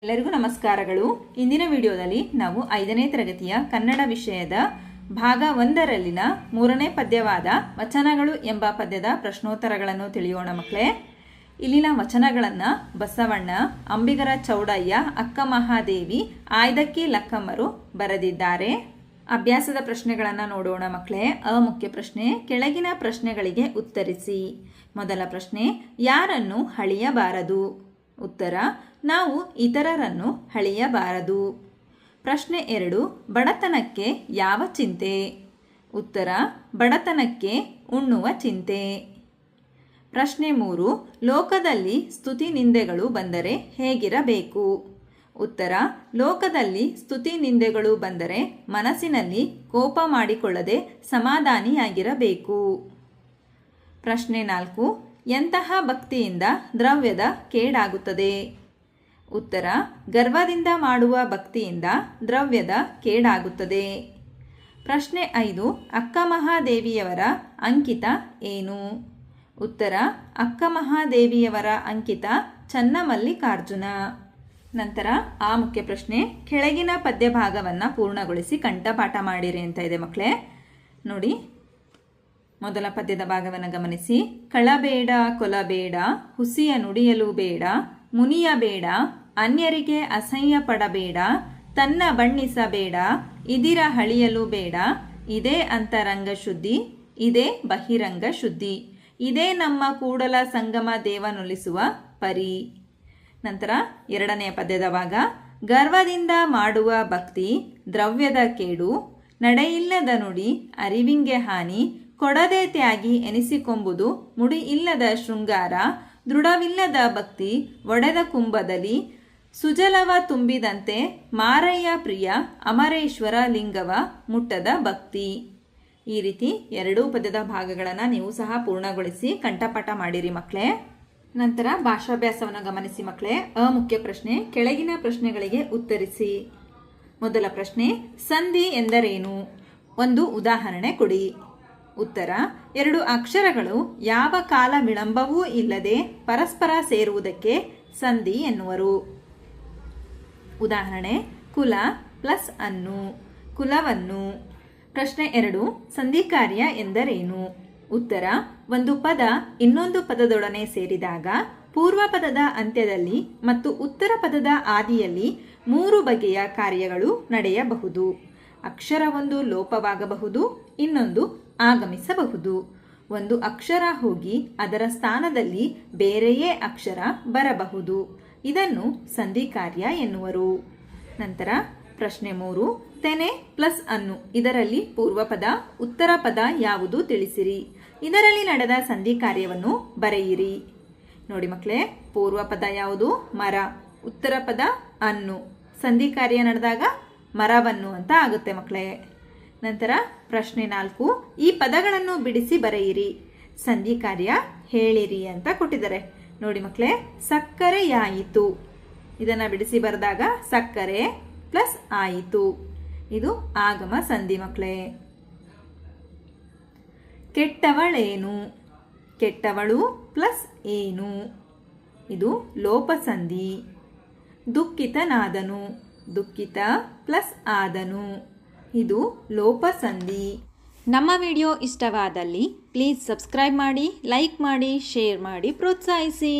ಎಲ್ಲರಿಗೂ ನಮಸ್ಕಾರಗಳು. ಇಂದಿನ ವಿಡಿಯೋದಲ್ಲಿ ನಾವು 5ನೇ ತರಗತಿಯ ಕನ್ನಡ ವಿಷಯದ ಭಾಗ 1ರಲ್ಲಿನ 3ನೇ ಪದ್ಯವಾದ ವಚನಗಳು ಎಂಬ ಪದ್ಯದ ಪ್ರಶ್ನೋತ್ತರಗಳನ್ನು ತಿಳಿಯೋಣ ಮಕ್ಕಳೇ. ಇಲ್ಲಿನ ವಚನಗಳನ್ನು ಬಸವಣ್ಣ, ಅಂಬಿಗರ ಚೌಡಯ್ಯ, ಅಕ್ಕ ಮಹಾದೇವಿ, ಆಯ್ದಕ್ಕಿ ಲಕ್ಕಮ್ಮರು ಬರೆದಿದ್ದಾರೆ. ಅಭ್ಯಾಸದ ಪ್ರಶ್ನೆಗಳನ್ನು ನೋಡೋಣ ಮಕ್ಕಳೇ. ಮುಖ್ಯ ಪ್ರಶ್ನೆ, ಕೆಳಗಿನ ಪ್ರಶ್ನೆಗಳಿಗೆ ಉತ್ತರಿಸಿ. ಮೊದಲ ಪ್ರಶ್ನೆ, ಯಾರನ್ನು ಹಳಿಯಬಾರದು? ಉತ್ತರ, ನಾವು ಇತರರನ್ನು ಹಳಿಯಬಾರದು. ಪ್ರಶ್ನೆ 2, ಬಡತನಕ್ಕೆ ಯಾವ ಚಿಂತೆ? ಉತ್ತರ, ಬಡತನಕ್ಕೆ ಉಣ್ಣುವ ಚಿಂತೆ. ಪ್ರಶ್ನೆ 3, ಲೋಕದಲ್ಲಿ ಸ್ತುತಿ ನಿಂದೆಗಳು ಬಂದರೆ ಹೇಗಿರಬೇಕು? ಉತ್ತರ, ಲೋಕದಲ್ಲಿ ಸ್ತುತಿ ನಿಂದೆಗಳು ಬಂದರೆ ಮನಸ್ಸಿನಲ್ಲಿ ಕೋಪ ಮಾಡಿಕೊಳ್ಳದೆ ಸಮಾಧಾನಿಯಾಗಿರಬೇಕು. ಪ್ರಶ್ನೆ 4, ಎಂತಹ ಭಕ್ತಿಯಿಂದ ದ್ರವ್ಯದ ಕೇಡಾಗುತ್ತದೆ? ಉತ್ತರ, ಗರ್ವದಿಂದ ಮಾಡುವ ಭಕ್ತಿಯಿಂದ ದ್ರವ್ಯದ ಕೇಡಾಗುತ್ತದೆ. ಪ್ರಶ್ನೆ 5, ಅಕ್ಕ ಮಹಾದೇವಿಯವರ ಅಂಕಿತ ಏನು? ಉತ್ತರ, ಅಕ್ಕ ಮಹಾದೇವಿಯವರ ಅಂಕಿತ ಚನ್ನಮಲ್ಲಿಕಾರ್ಜುನ. ನಂತರ ಮುಖ್ಯ ಪ್ರಶ್ನೆ, ಕೆಳಗಿನ ಪದ್ಯ ಭಾಗವನ್ನು ಪೂರ್ಣಗೊಳಿಸಿ ಕಂಠಪಾಠ ಮಾಡಿರಿ ಅಂತ ಇದೆ ಮಕ್ಕಳೇ. ನೋಡಿ, ಮೊದಲ ಪದ್ಯದ ಭಾಗವನ್ನು ಗಮನಿಸಿ. ಕಳಬೇಡ ಕೊಲಬೇಡ, ಹುಸಿಯ ನುಡಿಯಲು ಬೇಡ, ಮುನಿಯ ಬೇಡ, ಅನ್ಯರಿಗೆ ಅಸಹ್ಯ ಪಡಬೇಡ, ತನ್ನ ಬಣ್ಣಿಸಬೇಡ, ಇದಿರ ಹಳಿಯಲು ಬೇಡ, ಇದೇ ಅಂತರಂಗ ಶುದ್ಧಿ, ಇದೇ ಬಹಿರಂಗ ಶುದ್ಧಿ, ಇದೇ ನಮ್ಮ ಕೂಡಲ ಸಂಗಮ ದೇವನುಲಿಸುವ ಪರಿ. ನಂತರ 2ನೇ ಪದ್ಯದ ಭಾಗ, ಗರ್ವದಿಂದ ಮಾಡುವ ಭಕ್ತಿ ದ್ರವ್ಯದ ಕೇಡು, ನಡೆಯಿಲ್ಲದ ನುಡಿ ಅರಿವಿಂಗೆ ಹಾನಿ, ಕೊಡದೆ ತ್ಯಾಗಿ ಎನಿಸಿಕೊಂಬುದು ಮುಡಿ ಇಲ್ಲದ ಶೃಂಗಾರ, ದೃಢವಿಲ್ಲದ ಭಕ್ತಿ ಒಡೆದ ಕುಂಭದಲ್ಲಿ, ಸುಜಲವ ತುಂಬಿದಂತೆ ಮಾರಯ್ಯ ಪ್ರಿಯ ಅಮರೇಶ್ವರ ಲಿಂಗವ ಮುಟ್ಟದ ಭಕ್ತಿ. ಈ ರೀತಿ 2 ಪದ್ಯದ ಭಾಗಗಳನ್ನು ನೀವು ಸಹ ಪೂರ್ಣಗೊಳಿಸಿ ಕಂಠಪಾಠ ಮಾಡಿರಿ ಮಕ್ಕಳೇ. ನಂತರ ಭಾಷಾಭ್ಯಾಸವನ್ನು ಗಮನಿಸಿ ಮಕ್ಕಳೇ. ಮುಖ್ಯ ಪ್ರಶ್ನೆ, ಕೆಳಗಿನ ಪ್ರಶ್ನೆಗಳಿಗೆ ಉತ್ತರಿಸಿ. ಮೊದಲ ಪ್ರಶ್ನೆ, ಸಂಧಿ ಎಂದರೇನು? ಒಂದು ಉದಾಹರಣೆ ಕೊಡಿ. ಉತ್ತರ, 2 ಅಕ್ಷರಗಳು ಯಾವ ಕಾಲ ವಿಳಂಬವೂ ಇಲ್ಲದೆ ಪರಸ್ಪರ ಸೇರುವುದಕ್ಕೆ ಸಂಧಿ ಎನ್ನುವರು. ಉದಾಹರಣೆ, ಕುಲ ಪ್ಲಸ್ ಅನ್ನು, ಕುಲವನ್ನು. ಪ್ರಶ್ನೆ 2, ಸಂಧಿ ಕಾರ್ಯ ಎಂದರೇನು? ಉತ್ತರ, ಒಂದು ಪದ ಇನ್ನೊಂದು ಪದದೊಡನೆ ಸೇರಿದಾಗ ಪೂರ್ವ ಪದದ ಅಂತ್ಯದಲ್ಲಿ ಮತ್ತು ಉತ್ತರ ಪದದ ಆದಿಯಲ್ಲಿ 3 ಬಗೆಯ ಕಾರ್ಯಗಳು ನಡೆಯಬಹುದು. ಅಕ್ಷರವೊಂದು ಲೋಪವಾಗಬಹುದು, ಇನ್ನೊಂದು ಆಗಮಿಸಬಹುದು. ಒಂದು ಅಕ್ಷರ ಹೋಗಿ ಅದರ ಸ್ಥಾನದಲ್ಲಿ ಬೇರೆಯೇ ಅಕ್ಷರ ಬರಬಹುದು. ಇದನ್ನು ಸಂಧಿ ಕಾರ್ಯ ಎನ್ನುವರು. ನಂತರ ಪ್ರಶ್ನೆ 3, ತೆನೆ ಪ್ಲಸ್ ಅನ್ನು, ಇದರಲ್ಲಿ ಪೂರ್ವ ಪದ ಉತ್ತರ ಪದ ಯಾವುದು ತಿಳಿಸಿರಿ. ಇದರಲ್ಲಿ ನಡೆದ ಸಂಧಿ ಕಾರ್ಯವನ್ನು ಬರೆಯಿರಿ. ನೋಡಿ ಮಕ್ಕಳೇ, ಪೂರ್ವ ಪದ ಯಾವುದು? ಮರ. ಉತ್ತರ ಪದ ಅನ್ನು. ಸಂಧಿ ಕಾರ್ಯ ನಡೆದಾಗ ಮರವನ್ನು ಅಂತ ಆಗುತ್ತೆ ಮಕ್ಕಳೇ. ನಂತರ ಪ್ರಶ್ನೆ 4, ಈ ಪದಗಳನ್ನು ಬಿಡಿಸಿ ಬರೆಯಿರಿ. ಸಂಧಿ ಕಾರ್ಯ ಹೇಳಿರಿ ಅಂತ ಕೊಟ್ಟಿದ್ದಾರೆ. ನೋಡಿ ಮಕ್ಕಳೇ, ಸಕ್ಕರೆಯಾಯಿತು, ಇದನ್ನು ಬಿಡಿಸಿ ಬರೆದಾಗ ಸಕ್ಕರೆ ಪ್ಲಸ್ ಆಯಿತು, ಇದು ಆಗಮ ಸಂಧಿ ಮಕ್ಕಳೇ. ಕೆಟ್ಟವಳೇನು, ಕೆಟ್ಟವಳು ಪ್ಲಸ್ ಏನು, ಇದು ಲೋಪ ಸಂಧಿ. ದುಃಖಿತನಾದನು, ದುಃಖಿತ ಪ್ಲಸ್ ಆದನು, ಇದು ಲೋಪ ಸಂಧಿ. ನಮ್ಮ ವಿಡಿಯೋ ಇಷ್ಟವಾದಲ್ಲಿ ಪ್ಲೀಸ್ ಸಬ್ಸ್ಕ್ರೈಬ್ ಮಾಡಿ, ಲೈಕ್ ಮಾಡಿ, ಶೇರ್ ಮಾಡಿ, ಪ್ರೋತ್ಸಾಹಿಸಿ.